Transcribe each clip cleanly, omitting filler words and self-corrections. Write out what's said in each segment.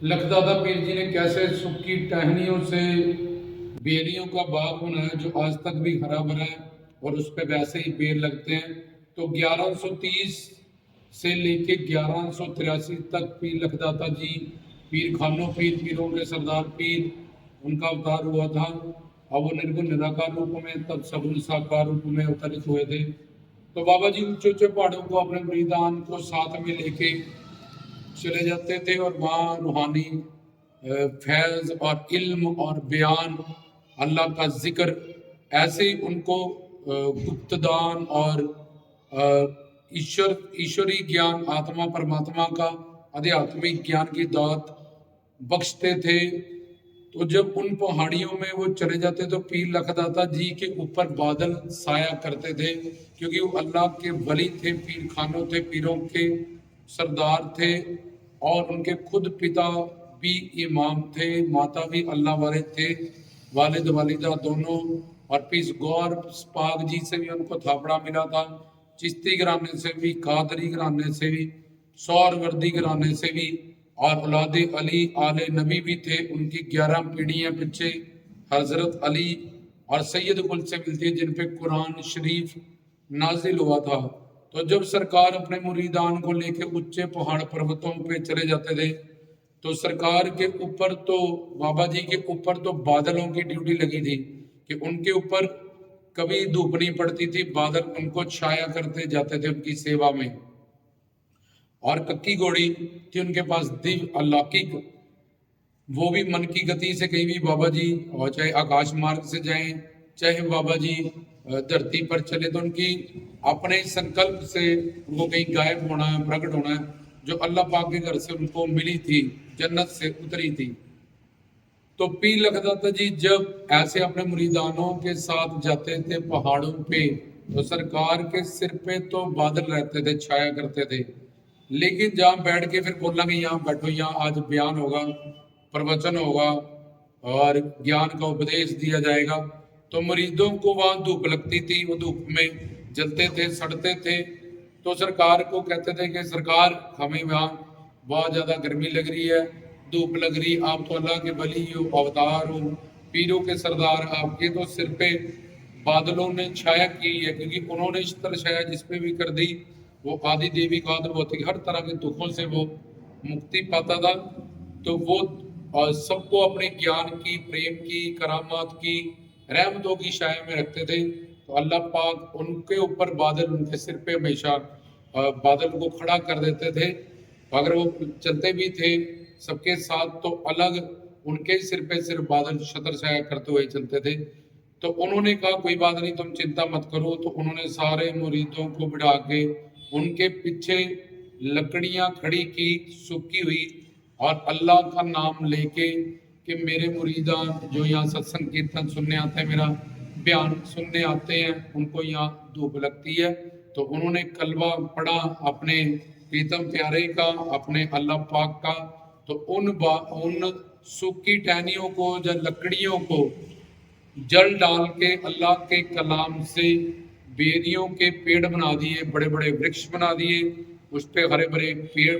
लखदादा पीर जी ने कैसे सुख की टहनियों से बेरियों का बाग बनाया जो आज तक भी हरा भरा है और उस पे वैसे ही बेर लगते हैं। तो 1130 से लेके 1183 तक पीर लखदाता जी, पीर खानो पीर, पीरों के सरदार पीर, उनका अवतार हुआ था। अब वो निर्गुण निराकार रूप में, तब सगुण साकार रूप में अवतरित हुए थे। तो बाबा जी ऊंचे ऊंचे पहाड़ों को अपने मुरीदान को साथ में लेके चले जाते थे और वहाँ रूहानी फैज़ और इल्म और बयान, अल्लाह का जिक्र, ऐसे ही उनको गुप्तदान और ईश्वरी ज्ञान, आत्मा परमात्मा का आध्यात्मिक ज्ञान की दात बख्शते थे। तो जब उन पहाड़ियों में वो चले जाते तो पीर लखदाता जी के ऊपर बादल साया करते थे, क्योंकि वो अल्लाह के वली थे, पीर खानों थे, पीरों के सरदार थे। और उनके खुद पिता भी इमाम थे, माता भी अल्लाह वाले थे, वालिद वालिदा दोनों। और पीस गौर पाक जी से भी उनको थापड़ा मिला था, चिश्ती घराने से भी, कादरी घराने से भी, सौरवर्दी घराने से भी, और औलाद अली आले नबी भी थे। उनकी 11 पीढ़ियां पीछे हजरत अली और सैयद कुल से मिलती है, जिन पे कुरान शरीफ नाजिल हुआ था। तो जब सरकार अपने मुरीदान को लेके ऊंचे पहाड़ पर्वतों पे चले जाते थे, तो सरकार के ऊपर तो, बाबा जी के ऊपर तो बादलों की ड्यूटी लगी थी कि उनके ऊपर कभी धूप नहीं पड़ती थी, बादल उनको छाया करते जाते थे उनकी सेवा में। और कक्की घोड़ी थी उनके पास दिव्य अलौकिक, वो भी मन की गति से कहीं भी बाबा जी, और चाहे आकाश मार्ग से जाएं, चाहे बाबा जी धरती पर चले, तो उनकी अपने संकल्प से उनको कहीं गायब होना है, प्रकट होना है, जो अल्लाह पाक के घर से उनको मिली थी, जन्नत से उतरी थी। तो पीर लखदाता जी जब ऐसे अपने मुरीदानों के साथ जाते थे पहाड़ों पे, तो सरकार के सिर पे तो बादल रहते थे, छाया करते थे। लेकिन जहाँ बैठ के फिर बोलना कि यहाँ बैठो, यहाँ आज बयान होगा, प्रवचन होगा और ज्ञान का उपदेश दिया जाएगा, तो मरीजों को वहाँ धूप लगती थी, वो धूप में जलते थे, सड़ते थे। तो सरकार को कहते थे कि सरकार, हमें वहाँ बहुत ज़्यादा गर्मी लग रही है, धूप लग रही, आप तो अल्लाह के वली हो, अवतार हो, पीरों के सरदार, आपके तो सिर पे बादलों ने छाया की है, क्योंकि उन्होंने इस तरह छाया जिस पे भी कर दी वो आदि देवी कादर होती, हर तरह के दुखों से वो मुक्ति पाता था। तो वो सबको अपने ज्ञान की, प्रेम की, करामात की, रहमतों की छाया में रखते थे। तो अल्लाह पाक उनके ऊपर बादल, उनके सिर पे हमेशा बादल को खड़ा कर देते थे। अगर वो चलते भी थे सबके साथ, तो अलग उनके सिर पे सिर्फ बादल छतर छाया करते हुए चलते थे। तो उन्होंने कहा कोई बात नहीं, तुम चिंता मत करो। तो उन्होंने सारे मुरीदों को बिठा के उनके पीछे लकड़ियां खड़ी की, सूखी हुई, और अल्लाह का नाम लेके कि मेरे मुरीदा जो यहाँ सत्संग कीर्तन सुनने आते हैं, मेरा बयान सुनने आते हैं, उनको यहाँ धूप लगती है। तो उन्होंने कलवा पढ़ा अपने प्रीतम प्यारे का, अपने अल्लाह पाक का। तो उन सूखी टहनियों को या लकड़ियों को जल डाल के अल्लाह के कलाम से बेरियों के पेड़ बना दिए, बड़े बड़े वृक्ष बना दिए, उस पे हरे भरे पेड़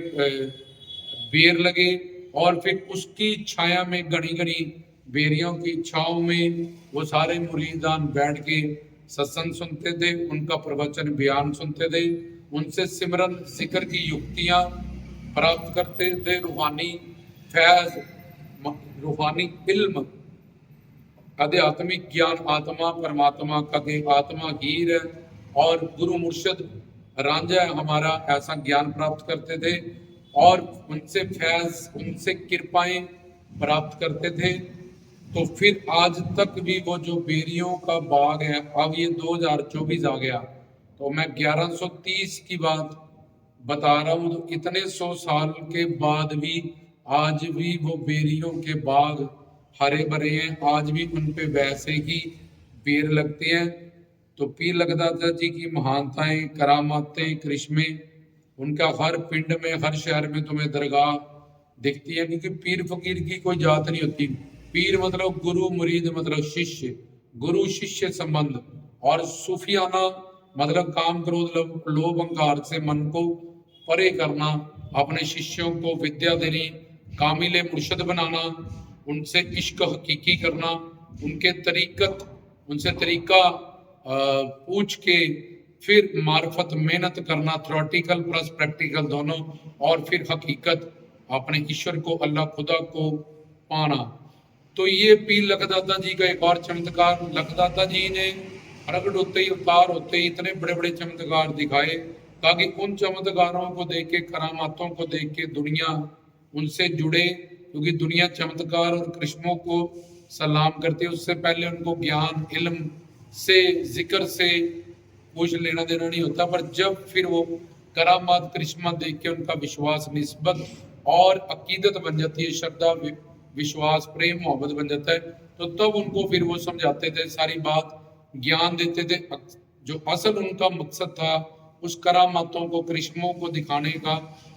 बेर लगे। और फिर उसकी छाया में, घनी घनी बेरियों की छाव में वो सारे मुरीदान बैठ के सत्संग सुनते थे, उनका प्रवचन बयान सुनते थे, उनसे सिमरन जिक्र की युक्तियां प्राप्त करते थे, रूहानी फैज, रूहानी इल्म, आध्यात्मिक ज्ञान, आत्मा परमात्मा का के आत्मा हीर है और गुरु मुर्शद रांझा है हमारा, ऐसा ज्ञान प्राप्त करते थे और उनसे फैज, उनसे कृपाएं प्राप्त करते थे। तो फिर आज तक भी वो जो बेरियों का बाग है, अब ये 2024 आ गया, तो मैं 1130 की बात बता रहा हूँ, तो इतने 100 साल के बाद भी आज भी वो बेरियों के बाग हरे भरे हैं, आज भी उन पे वैसे ही बेर लगते हैं। तो पीर लखदाता जी की महानताएं, करामातें, करिश्मे, उनका हर पिंड में, हर शहर में तुम्हें दरगाह दिखती है, क्योंकि पीर फकीर की कोई जात नहीं होती। पीर मतलब गुरु, मुरीद मतलब शिष्य, गुरु शिष्य संबंध, और सूफियाना मतलब काम क्रोध लोभ अहंकार से मन को परे करना, अपने शिष्यों को विद्या देनी, कामिल मुर्शद बनाना, उनसे इश्क हकीकी करना, उनके तरीकत उनसे तरीका पूछ के फिर मार्फत मेहनत करना, थ्योरेटिकल प्लस प्रैक्टिकल दोनों, और फिर हकीकत अपने ईश्वर को, अल्लाह खुदा को पाना। तो ये पीर लखदाता जी का एक और चमत्कार, लखदाता जी ने प्रगट होते ही, अवतार होते ही इतने बड़े बड़े चमत्कार दिखाए, ताकि उन चमत्कारों को देख के, करामातों को देख के दुनिया उनसे जुड़े, क्योंकि दुनिया चमत्कार और करिश्मों को सलाम करती है। उससे पहले उनको ज्ञान, इल्म से, जिक्र से कुछ लेना देना नहीं होता, पर जब फिर वो करामात, करिश्मा देख के उनका विश्वास, निस्बत और अकीदत बन जाती है, श्रद्धा, विश्वास, प्रेम, मोहब्बत बन जाता है, तो तब उनको फिर वो समझाते थे, सारी बात ज्ञान देते थे। जो असल उनका मकसद था उस करामातों को, करिश्मों को दिखाने का,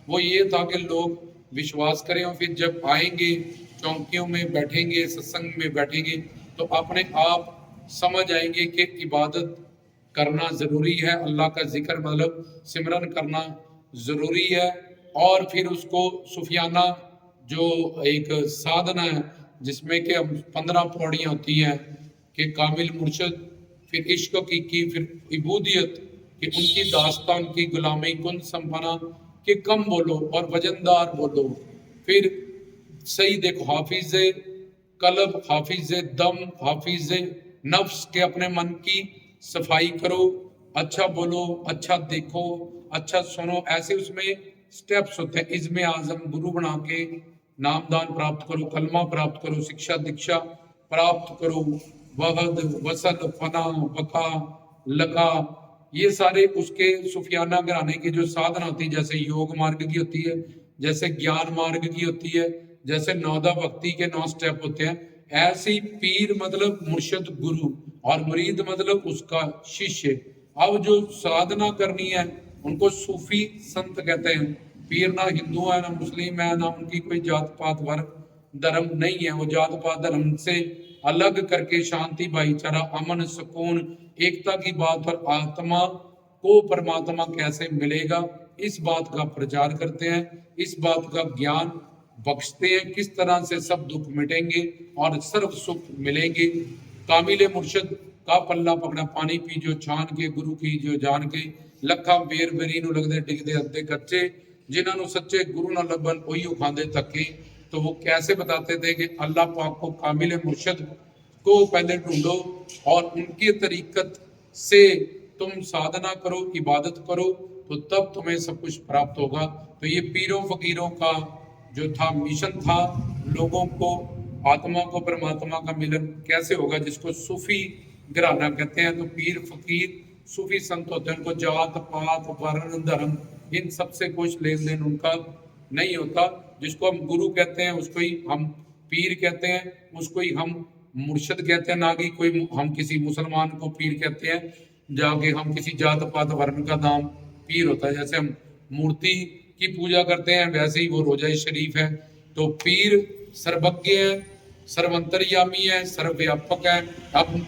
वो ये था कि लोग विश्वास करें, और फिर जब आएंगे, चौकियों में बैठेंगे, सत्संग में बैठेंगे, तो अपने आप समझ आएंगे कि इबादत करना ज़रूरी है, अल्लाह का जिक्र मतलब सिमरन करना ज़रूरी है, और फिर उसको सूफियाना जो एक साधना है, जिसमें कि 15 पौड़ियाँ होती हैं कि कामिल मुर्शद, फिर इश्क की, फिर इबूदियत, कि उनकी दास्तान की गुलामी, कुन संपना कि कम बोलो और वजनदार बोलो, फिर सही देखो, हाफिज कलब, हाफिज दम, हाफिज नफ्स, के अपने मन की सफाई करो, अच्छा बोलो, अच्छा देखो, अच्छा सुनो, ऐसे उसमें स्टेप्स होते हैं। इज़्म आज़म गुरु बना के नामदान प्राप्त करो, कलमा प्राप्त करो, शिक्षा दीक्षा प्राप्त करो, वहद, वसद, फना, बका, लका, ये सारे उसके सूफियाना घराने की जो साधना होती है, जैसे योग मार्ग की होती है, जैसे ज्ञान मार्ग की होती है, जैसे नौदा भक्ति के 9 स्टेप होते हैं, ऐसे ही पीर मतलब मुर्शद गुरु, और मुरीद मतलब उसका शिष्य। अब जो साधना करनी है उनको सूफी संत कहते हैं। पीर ना हिंदू है, ना मुस्लिम है, ना उनकी कोई जात पात वर्ग धर्म नहीं है, वो जात पात धर्म से अलग करके शांति, भाईचारा, अमन, सुकून, एकता की बात, और आत्मा को परमात्मा कैसे मिलेगा इस बात का प्रचार करते हैं, इस बात का ज्ञान बख्शते हैं, किस तरह से सब दुख मिटेंगे और सर्व सुख मिलेंगे। कामिल मुर्शद का पल्ला पकड़ा, पानी पी जो छान के, गुरु की जो जान के, लखा बेर बेरी नू लगदे डिगदे अद्धे कच्चे, जिन्होंने सच्चे गुरु न लभन ओही खांदे धक्के। तो वो कैसे बताते थे कि अल्लाह पाक को, कामिल मुर्शद को पहले ढूंढो, और उनकी तरीकत से तुम साधना करो, इबादत करो, तो तब तुम्हें सब कुछ प्राप्त होगा। तो ये पीरों फकीरों का जो था मिशन था, लोगों को आत्मा को परमात्मा का मिलन कैसे होगा, जिसको सूफी घराना कहते हैं। तो पीर फकीर सूफी संत होते हैं, उनको जात पात वर्ण धर्म इन सबसे कुछ लेन देन उनका नहीं होता। जिसको हम गुरु कहते हैं उसको ही हम पीर कहते हैं, उसको ही हम मुर्शद कहते हैं, ना कि कोई हम किसी मुसलमान को पीर कहते हैं जाके हम किसी जात पात वर्ण का नाम पीर होता है। जैसे हम मूर्ति की पूजा करते हैं, वैसे ही वो रोजा शरीफ है। तो पीर सर्वज्ञ है, सर्वंतर्यामी है, सर्वव्यापक है। अब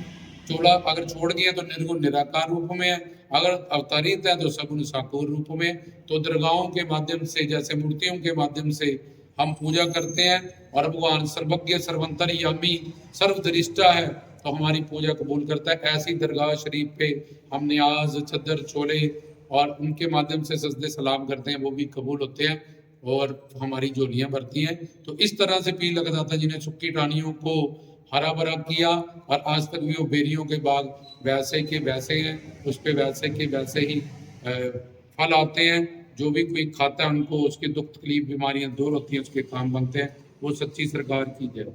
चोला अगर छोड़ गए तो निर्गुण निराकार रूप में है, अगर अवतरित है तो सगुण साकोर रूप में। तो दरगाहों के माध्यम से, जैसे मूर्तियों के माध्यम से हम पूजा करते हैं, और भगवान सर्वज्ञ, सर्वंतर्यामी, सर्वदृष्टा है, तो हमारी पूजा कबूल करता है। ऐसी दरगाह शरीफ पे हम न्याज, चद्दर, छोले और उनके माध्यम से सजदे सलाम करते हैं, वो भी कबूल होते हैं और हमारी झोलियाँ भरती हैं। तो इस तरह से पीर लखदाता जी ने सुक्की टानियों को हरा भरा किया, और आज तक भी वो बेरियों के बाग वैसे के वैसे हैं, उस पे वैसे के वैसे ही फल आते हैं। जो भी कोई खाता है उनको उसके दुख तकलीफ बीमारियां दूर होती हैं, उसके काम बनते हैं। वो सच्ची सरकार की जय।